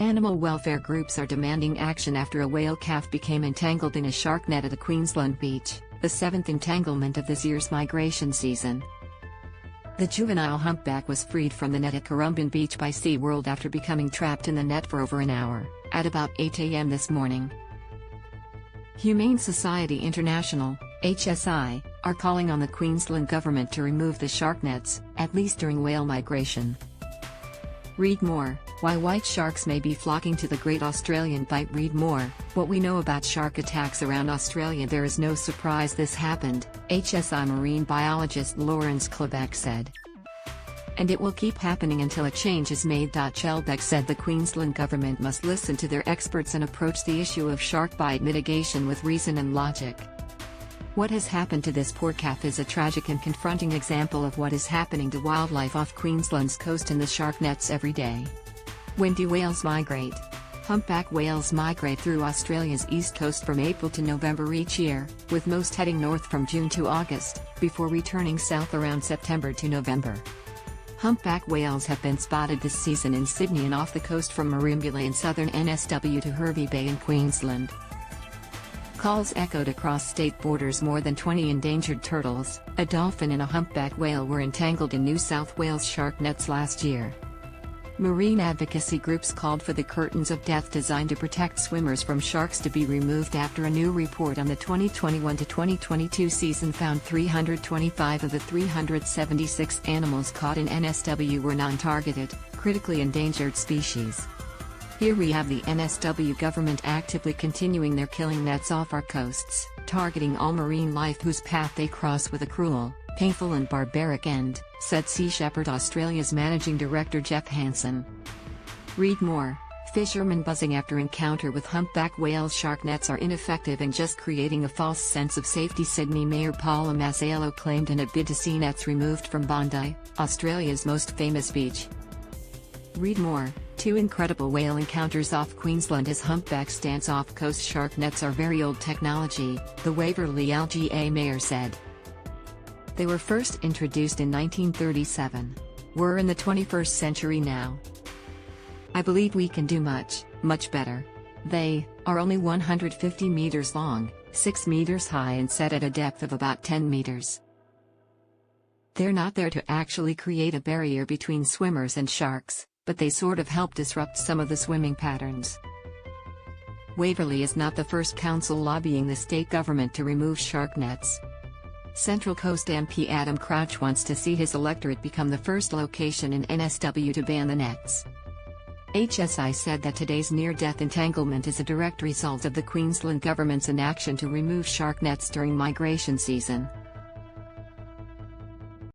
Animal welfare groups are demanding action after a whale calf became entangled in a shark net at a Queensland beach, the seventh entanglement of this year's migration season. The juvenile humpback was freed from the net at Currumbin Beach by SeaWorld after becoming trapped in the net for over an hour, at about 8 a.m. this morning. Humane Society International, HSI, are calling on the Queensland government to remove the shark nets, at least during whale migration. Read more, why white sharks may be flocking to the Great Australian Bight. Read more, what we know about shark attacks around Australia. There is no surprise this happened, HSI marine biologist Laurence Klebeck said. And it will keep happening until a change is made. Klebeck said the Queensland government must listen to their experts and approach the issue of shark bite mitigation with reason and logic. What has happened to this poor calf is a tragic and confronting example of what is happening to wildlife off Queensland's coast in the shark nets every day. When do whales migrate? Humpback whales migrate through Australia's east coast from April to November each year, with most heading north from June to August, before returning south around September to November. Humpback whales have been spotted this season in Sydney and off the coast from Merimbula in southern NSW to Hervey Bay in Queensland. Calls echoed across state borders. More than 20 endangered turtles, a dolphin and a humpback whale were entangled in New South Wales shark nets last year. Marine advocacy groups called for the curtains of death designed to protect swimmers from sharks to be removed after a new report on the 2021-2022 season found 325 of the 376 animals caught in NSW were non-targeted, critically endangered species. Here we have the NSW government actively continuing their killing nets off our coasts, targeting all marine life whose path they cross with a cruel, painful and barbaric end, said Sea Shepherd Australia's managing director Jeff Hansen. Read more, fishermen buzzing after encounter with humpback whales. Shark nets are ineffective and just creating a false sense of safety, Sydney Mayor Paula Mazzallo claimed in a bid to see nets removed from Bondi, Australia's most famous beach. Read more, 2 incredible whale encounters off Queensland as humpbacks dance off coast. Shark nets are very old technology, the Waverley LGA mayor said. They were first introduced in 1937. We're in the 21st century now. I believe we can do much, much better. They are only 150 meters long, 6 meters high and set at a depth of about 10 meters. They're not there to actually create a barrier between swimmers and sharks, but they sort of help disrupt some of the swimming patterns. Waverley is not the first council lobbying the state government to remove shark nets. Central Coast MP Adam Crouch wants to see his electorate become the first location in NSW to ban the nets. HSI said that today's near-death entanglement is a direct result of the Queensland government's inaction to remove shark nets during migration season.